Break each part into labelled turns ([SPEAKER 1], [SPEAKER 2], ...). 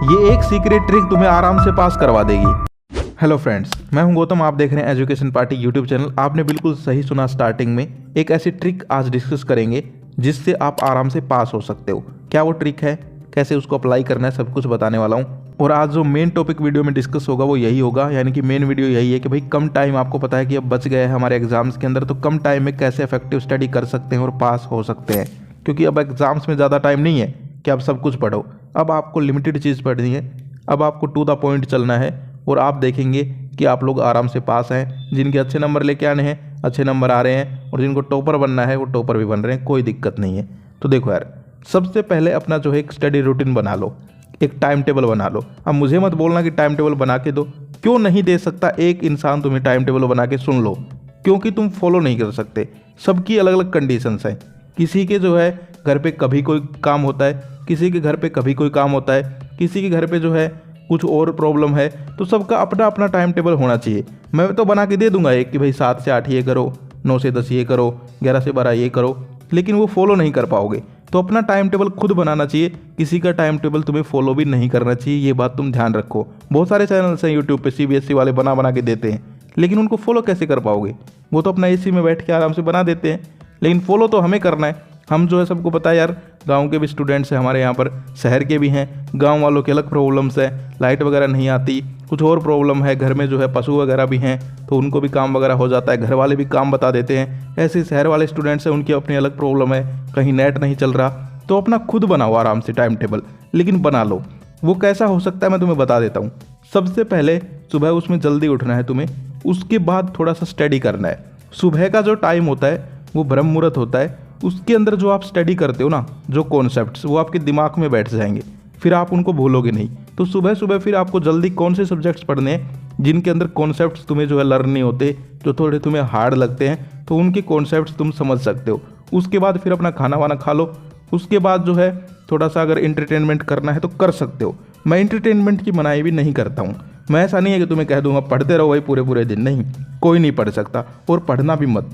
[SPEAKER 1] ये एक secret trick तुम्हें आराम से पास करवा देगी। हेलो फ्रेंड्स, मैं हूं गौतम, आप देख रहे हैं एजुकेशन पार्टी यूट्यूब चैनल। आपने बिल्कुल सही सुना। स्टार्टिंग में एक ऐसी ट्रिक आज डिस्कस करेंगे जिससे आप आराम से पास हो सकते हो। क्या वो ट्रिक है, कैसे उसको अप्लाई करना है, सब कुछ बताने वाला हूँ। और आज जो मेन टॉपिक वीडियो में डिस्कस होगा वो यही होगा, यानी कि मेन वीडियो यही है कि भाई कम टाइम, आपको पता है कि अब बच गया है हमारे एग्जाम्स के अंदर, तो कम टाइम में कैसे इफेक्टिव स्टडी कर सकते हैं और पास हो सकते हैं। क्योंकि अब एग्जाम्स में ज़्यादा टाइम नहीं है कि आप सब कुछ पढ़ो। अब आपको लिमिटेड चीज़ पढ़नी है, अब आपको टू द पॉइंट चलना है और आप देखेंगे कि आप लोग आराम से पास हैं। जिनके अच्छे नंबर लेके आने हैं, अच्छे नंबर आ रहे हैं, और जिनको टॉपर बनना है वो टॉपर भी बन रहे हैं, कोई दिक्कत नहीं है। तो देखो यार, सबसे पहले अपना जो है एक स्टडी रूटीन बना लो, एक टाइम टेबल बना लो। अब मुझे मत बोलना कि टाइम टेबल बना के दो, क्यों नहीं दे सकता एक इंसान तुम्हें टाइम टेबल बना के, सुन लो। क्योंकि तुम फॉलो नहीं कर सकते, सबकी अलग अलग कंडीशंस हैं। किसी के जो है घर पे कभी कोई काम होता है, किसी के घर पे कभी कोई काम होता है, किसी के घर पे जो है कुछ और प्रॉब्लम है। तो सबका अपना अपना टाइम टेबल होना चाहिए। मैं तो बना के दे दूंगा एक कि भाई 7 से 8 ये करो, 9 से 10 ये करो, 11 से 12 ये करो, लेकिन वो फॉलो नहीं कर पाओगे। तो अपना टाइम टेबल खुद बनाना चाहिए, किसी का टाइम टेबल तुम्हें फॉलो भी नहीं करना चाहिए। ये बात तुम ध्यान रखो। बहुत सारे चैनल्स हैं यूट्यूब पे CBSE वाले बना बना के देते हैं, लेकिन उनको फॉलो कैसे कर पाओगे? वो तो अपना AC में बैठ के आराम से बना देते हैं, लेकिन फॉलो तो हमें करना है। हम जो है सबको पता है यार, गांव के भी स्टूडेंट्स हैं हमारे यहाँ पर, शहर के भी हैं। गांव वालों के अलग प्रॉब्लम्स है, लाइट वगैरह नहीं आती, कुछ और प्रॉब्लम है, घर में जो है पशु वगैरह भी हैं, तो उनको भी काम वगैरह हो जाता है, घर वाले भी काम बता देते हैं। ऐसे शहर वाले स्टूडेंट्स हैं, उनकी अपनी अलग प्रॉब्लम है, कहीं नेट नहीं चल रहा। तो अपना खुद बनाओ आराम से टाइम टेबल, लेकिन बना लो। वो कैसा हो सकता है मैं तुम्हें बता देता हूँ। सबसे पहले सुबह उसमें जल्दी उठना है तुम्हें, उसके बाद थोड़ा सा स्टडी करना है। सुबह का जो टाइम होता है वो ब्रह्म मुहूर्त होता है। उसके अंदर जो आप स्टडी करते हो ना, जो कॉन्सेप्ट्स, वो आपके दिमाग में बैठ जाएंगे, फिर आप उनको भूलोगे नहीं। तो सुबह सुबह फिर आपको जल्दी कौन से सब्जेक्ट्स पढ़ने हैं जिनके अंदर कॉन्सेप्ट्स तुम्हें जो है लर्न नहीं होते, जो थोड़े तुम्हें हार्ड लगते हैं, तो उनके कॉन्सेप्ट्स तुम समझ सकते हो। उसके बाद फिर अपना खाना वाना खा लो। उसके बाद जो है थोड़ा सा अगर एंटरटेनमेंट करना है तो कर सकते हो। मैं एंटरटेनमेंट की मनाही भी नहीं करता हूँ। मैं ऐसा नहीं है कि तुम्हें कह दूंगा पढ़ते रहो भाई पूरे पूरे दिन, नहीं, कोई नहीं पढ़ सकता, और पढ़ना भी मत,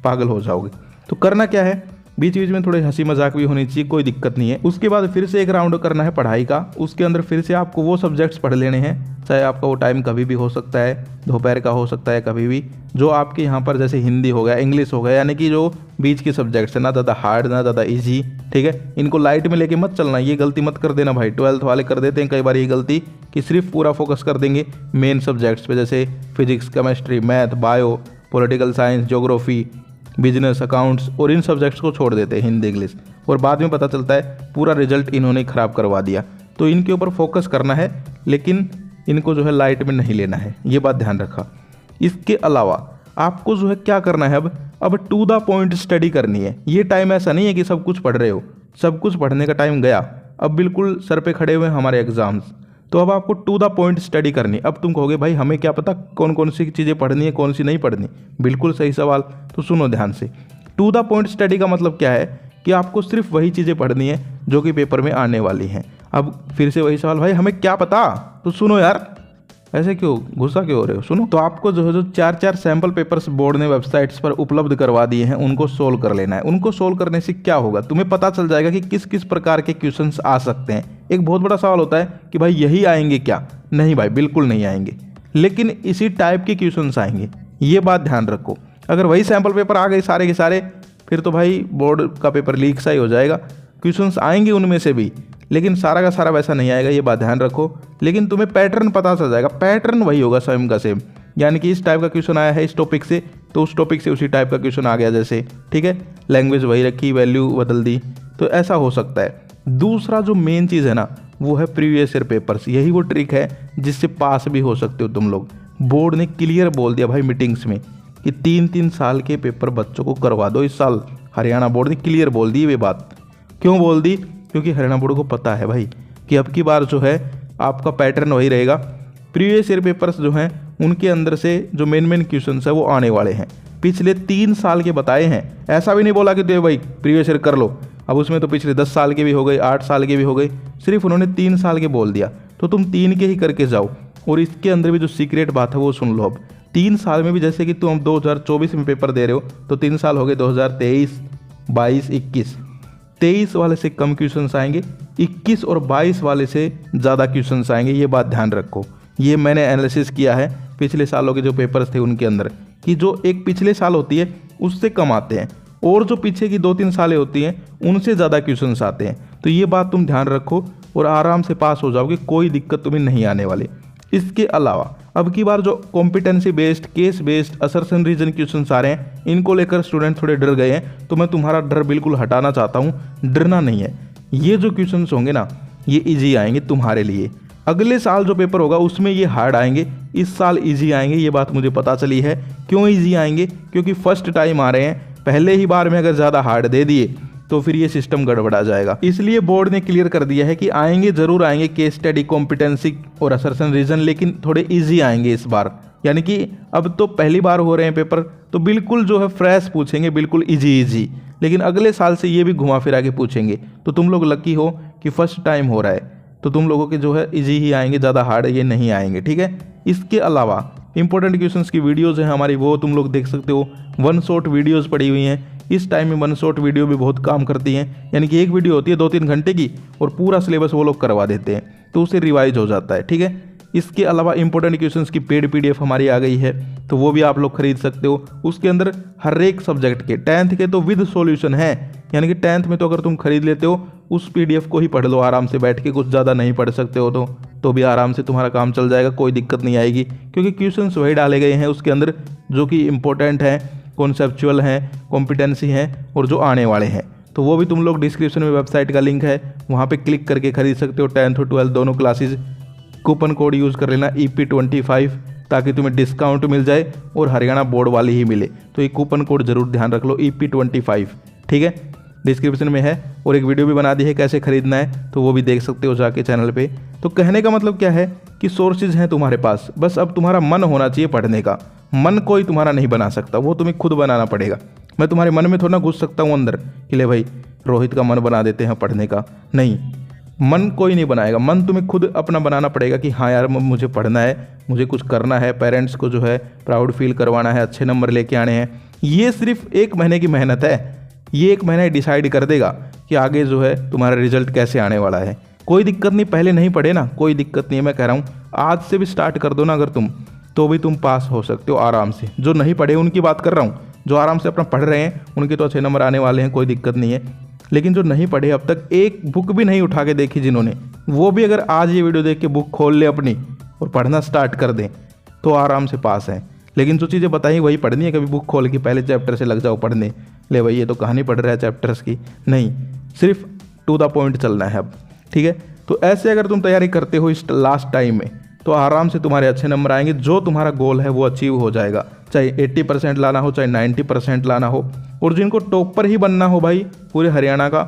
[SPEAKER 1] पागल हो जाओगे। तो करना क्या है, बीच बीच में थोड़ी हंसी मजाक भी होनी चाहिए, कोई दिक्कत नहीं है। उसके बाद फिर से एक राउंड करना है पढ़ाई का। उसके अंदर फिर से आपको वो सब्जेक्ट्स पढ़ लेने हैं, चाहे आपका वो टाइम कभी भी हो सकता है, दोपहर का हो सकता है, कभी भी, जो आपके यहाँ पर जैसे हिंदी हो गया, इंग्लिश हो गया, यानी कि जो बीच के सब्जेक्ट्स है, ना ज़्यादा हार्ड ना ज़्यादा ईजी, ठीक है। इनको लाइट में लेके मत चलना, ये गलती मत कर देना भाई। 12th वाले कर देते हैं कई बार ये गलती कि सिर्फ पूरा फोकस कर देंगे मेन सब्जेक्ट्स पे, जैसे physics, chemistry, math, bio, political science, geography, business, accounts, और इन सब्जेक्ट्स को छोड़ देते हैं, हिंदी, इंग्लिश, और बाद में पता चलता है पूरा रिजल्ट इन्होंने ख़राब करवा दिया। तो इनके ऊपर फोकस करना है, लेकिन इनको जो है लाइट में नहीं लेना है, ये बात ध्यान रखा। इसके अलावा आपको जो है क्या करना है, अब टू द पॉइंट स्टडी करनी है। ये टाइम ऐसा नहीं है कि सब कुछ पढ़ रहे हो, सब कुछ पढ़ने का टाइम गया, अब बिल्कुल सर पे खड़े हुए हैं हमारे एग्जाम्स। तो अब आपको टू द पॉइंट स्टडी करनी। अब तुम कहोगे भाई हमें क्या पता कौन कौन सी चीज़ें पढ़नी है, कौन सी नहीं पढ़नी। बिल्कुल सही सवाल, तो सुनो ध्यान से। टू द पॉइंट स्टडी का मतलब क्या है कि आपको सिर्फ वही चीज़ें पढ़नी है जो कि पेपर में आने वाली हैं। अब फिर से वही सवाल, भाई हमें क्या पता, तो सुनो यार, ऐसे क्यों गुस्सा क्यों हो रहे हो, सुनो। तो आपको जो है जो 4 सैम्पल पेपर्स बोर्ड ने वेबसाइट्स पर उपलब्ध करवा दिए हैं, उनको सोल्व कर लेना है। उनको सोल्व करने से क्या होगा, तुम्हें पता चल जाएगा कि किस किस प्रकार के क्वेश्चंस आ सकते हैं। एक बहुत बड़ा सवाल होता है कि भाई यही आएंगे क्या, नहीं भाई बिल्कुल नहीं आएंगे, लेकिन इसी टाइप के क्वेश्चंस आएंगे, ये बात ध्यान रखो। अगर वही सैम्पल पेपर आ गए सारे के सारे, फिर तो भाई बोर्ड का पेपर लीक सा ही हो जाएगा। क्वेश्चंस आएंगे उनमें से भी, लेकिन सारा का सारा वैसा नहीं आएगा, ये बात ध्यान रखो। लेकिन तुम्हें पैटर्न पता चल जाएगा, पैटर्न वही होगा सेम का सेम, यानी कि इस टाइप का क्वेश्चन आया है इस टॉपिक से, तो उस टॉपिक से उसी टाइप का क्वेश्चन आ गया जैसे, ठीक है। लैंग्वेज वही रखी, वैल्यू बदल दी, तो ऐसा हो सकता है। दूसरा जो मेन चीज़ है ना, वो है प्रीवियस ईयर पेपर्स। यही वो ट्रिक है जिससे पास भी हो सकते हो तुम लोग। बोर्ड ने क्लियर बोल दिया भाई मीटिंग्स में कि 3-3 साल के पेपर बच्चों को करवा दो इस साल। हरियाणा बोर्ड ने क्लियर बोल दी ये बात। क्यों बोल दी? क्योंकि हरियाणा बोर्ड को पता है भाई कि अब की बार जो है आपका पैटर्न वही रहेगा। प्रीवियस ईयर पेपर्स जो हैं उनके अंदर से जो मेन क्वेश्चंस है वो आने वाले हैं, पिछले 3 साल के बताए हैं। ऐसा भी नहीं बोला कि तो भाई प्रीवियस ईयर कर लो, अब उसमें तो पिछले 10 साल के भी हो गए, 8 साल के भी हो गए, सिर्फ उन्होंने 3 साल के बोल दिया। तो तुम 3 के ही करके जाओ। और इसके अंदर भी जो सीक्रेट बात है वो सुन लो। अब 3 साल में भी, जैसे कि तुम 2024 में पेपर दे रहे हो, तो 3 साल हो गए 2023, 22, 21। 23 वाले से कम क्वेश्चंस आएंगे, 21 और 22 वाले से ज़्यादा क्वेश्चंस आएंगे, ये बात ध्यान रखो। ये मैंने एनालिसिस किया है पिछले सालों के जो पेपर्स थे उनके अंदर, कि जो एक पिछले साल होती है उससे कम आते हैं और जो पीछे की 2-3 सालें होती हैं उनसे ज़्यादा क्वेश्चंस आते हैं। तो ये बात तुम ध्यान रखो और आराम से पास हो जाओगे, कोई दिक्कत तुम्हें नहीं आने वाली। इसके अलावा अब की बार जो competency based, case based, assertion reason questions आ रहे हैं, इनको लेकर स्टूडेंट थोड़े डर गए हैं, तो मैं तुम्हारा डर बिल्कुल हटाना चाहता हूँ। डरना नहीं है, ये जो क्वेश्चंस होंगे ना ये इजी आएंगे तुम्हारे लिए। अगले साल जो पेपर होगा उसमें ये हार्ड आएंगे, इस साल इजी आएंगे, ये बात मुझे पता चली है। क्यों इजी आएंगे? क्योंकि फर्स्ट टाइम आ रहे हैं, पहले ही बार में अगर ज़्यादा हार्ड दे दिए तो फिर ये सिस्टम गड़बड़ा जाएगा। इसलिए बोर्ड ने क्लियर कर दिया है कि आएंगे, जरूर आएंगे केस स्टडी, कॉम्पिटेंसी और असर्शन रीजन, लेकिन थोड़े इजी आएंगे इस बार। यानी कि अब तो पहली बार हो रहे हैं पेपर, तो बिल्कुल जो है फ्रेश पूछेंगे, बिल्कुल इजी। लेकिन अगले साल से ये भी घुमा फिरा के पूछेंगे। तो तुम लोग लकी हो कि फर्स्ट टाइम हो रहा है, तो तुम लोगों के जो है इजी ही आएंगे, ज़्यादा हार्ड ये नहीं आएंगे, ठीक है। इसके अलावा इंपॉर्टेंट क्वेश्चंस की वीडियोज़ हैं हमारी, वो तुम लोग देख सकते हो। वन शॉट वीडियोज़ पड़ी हुई हैं, इस टाइम में वन शॉट वीडियो भी बहुत काम करती हैं। यानी कि एक वीडियो होती है 2-3 घंटे की और पूरा सिलेबस वो लोग करवा देते हैं, तो उसे रिवाइज हो जाता है, ठीक है। इसके अलावा इंपॉर्टेंट क्वेश्चंस की पेड PDF हमारी आ गई है, तो वो भी आप लोग खरीद सकते हो। उसके अंदर हर एक सब्जेक्ट के, 10th के तो विद सॉल्यूशन है, यानी कि 10th में तो अगर तुम खरीद लेते हो उस PDF को ही पढ़ लो आराम से बैठ के, कुछ ज़्यादा नहीं पढ़ सकते हो तो भी आराम से तुम्हारा काम चल जाएगा, कोई दिक्कत नहीं आएगी। क्योंकि क्वेश्चंस वही डाले गए हैं उसके अंदर जो कि इंपॉर्टेंट हैं, कॉन्सेप्चुअल हैं, कॉम्पिटेंसी हैं और जो आने वाले हैं। तो वो भी तुम लोग डिस्क्रिप्शन में वेबसाइट का लिंक है, वहाँ पे क्लिक करके खरीद सकते हो। 10th और 12th दोनों क्लासेज। कूपन कोड यूज़ कर लेना EP25, ताकि तुम्हें डिस्काउंट मिल जाए और हरियाणा बोर्ड वाली ही मिले। तो ये कूपन कोड जरूर ध्यान रख लो, EP25, ठीक है, डिस्क्रिप्शन में है। और एक वीडियो भी बना दी है कैसे खरीदना है, तो वो भी देख सकते हो जाके चैनल पे। तो कहने का मतलब क्या है कि सोर्सेज हैं तुम्हारे पास, बस अब तुम्हारा मन होना चाहिए पढ़ने का। मन कोई तुम्हारा नहीं बना सकता, वो तुम्हें खुद बनाना पड़ेगा। मैं तुम्हारे मन में थोड़ा ना घुस सकता हूँ अंदर कि ले भाई रोहित का मन बना देते हैं पढ़ने का, नहीं, मन कोई नहीं बनाएगा। मन तुम्हें खुद अपना बनाना पड़ेगा कि हाँ यार मुझे पढ़ना है, मुझे कुछ करना है, पेरेंट्स को जो है प्राउड फील करवाना है, अच्छे नंबर लेके आने हैं। ये सिर्फ 1 महीने की मेहनत है, ये 1 महीना डिसाइड कर देगा कि आगे जो है तुम्हारा रिजल्ट कैसे आने वाला है। कोई दिक्कत नहीं, पहले नहीं पढ़े ना, कोई दिक्कत नहीं है। मैं कह रहा हूँ आज से भी स्टार्ट कर दो ना अगर तुम, तो भी तुम पास हो सकते हो आराम से। जो नहीं पढ़े उनकी बात कर रहा हूँ, जो आराम से अपना पढ़ रहे हैं उनके तो अच्छे नंबर आने वाले हैं, कोई दिक्कत नहीं है। लेकिन जो नहीं पढ़े, अब तक एक बुक भी नहीं उठा के देखी जिन्होंने, वो भी अगर आज ये वीडियो देख के बुक खोल ले अपनी और पढ़ना स्टार्ट कर दें तो आराम से पास हैं। लेकिन जो चीज़ें बताई वही पढ़नी है, कभी बुक खोल के पहले चैप्टर से लग जाओ पढ़ने, ले भाई ये तो कहानी पढ़ रहा है चैप्टर्स की, नहीं, सिर्फ टू द पॉइंट चलना है अब, ठीक है। तो ऐसे अगर तुम तैयारी करते हो इस लास्ट टाइम में, तो आराम से तुम्हारे अच्छे नंबर आएंगे। जो तुम्हारा गोल है वो अचीव हो जाएगा, चाहे 80% लाना हो, चाहे 90% लाना हो। और जिनको टॉपर ही बनना हो भाई पूरे हरियाणा का,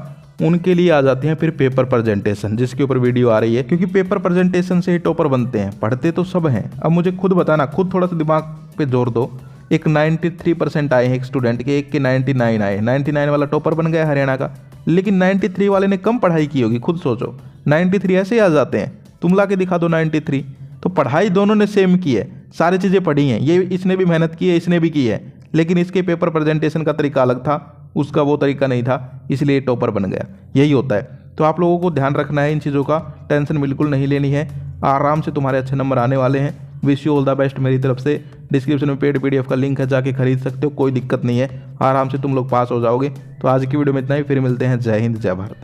[SPEAKER 1] उनके लिए आ जाते हैं फिर पेपर प्रेजेंटेशन, जिसके ऊपर वीडियो आ रही है। क्योंकि पेपर प्रेजेंटेशन से ही टॉपर बनते हैं, पढ़ते तो सब हैं। अब मुझे खुद बताना, खुद थोड़ा सा दिमाग पे जोर दो। एक 93% आए हैं एक स्टूडेंट के, एक के 99 आए, 99 वाला टॉपर बन गया हरियाणा का। लेकिन 93 वाले ने कम पढ़ाई की होगी, खुद सोचो। 93 ऐसे ही आ जाते हैं, तुम ला के दिखा दो 93। तो पढ़ाई दोनों ने सेम की है, सारी चीज़ें पढ़ी हैं, ये इसने भी मेहनत की है, इसने भी की है, लेकिन इसके पेपर प्रेजेंटेशन का तरीका अलग था, उसका वो तरीका नहीं था, इसलिए टॉपर बन गया। यही होता है। तो आप लोगों को ध्यान रखना है इन चीज़ों का, टेंशन बिल्कुल नहीं लेनी है, आराम से तुम्हारे अच्छे नंबर आने वाले हैं। Wish you all the best मेरी तरफ से। डिस्क्रिप्शन में पेड PDF का लिंक है, जाके खरीद सकते हो, कोई दिक्कत नहीं है, आराम से तुम लोग पास हो जाओगे। तो आज की वीडियो में इतना ही, फिर मिलते हैं। जय हिंद, जय भारत।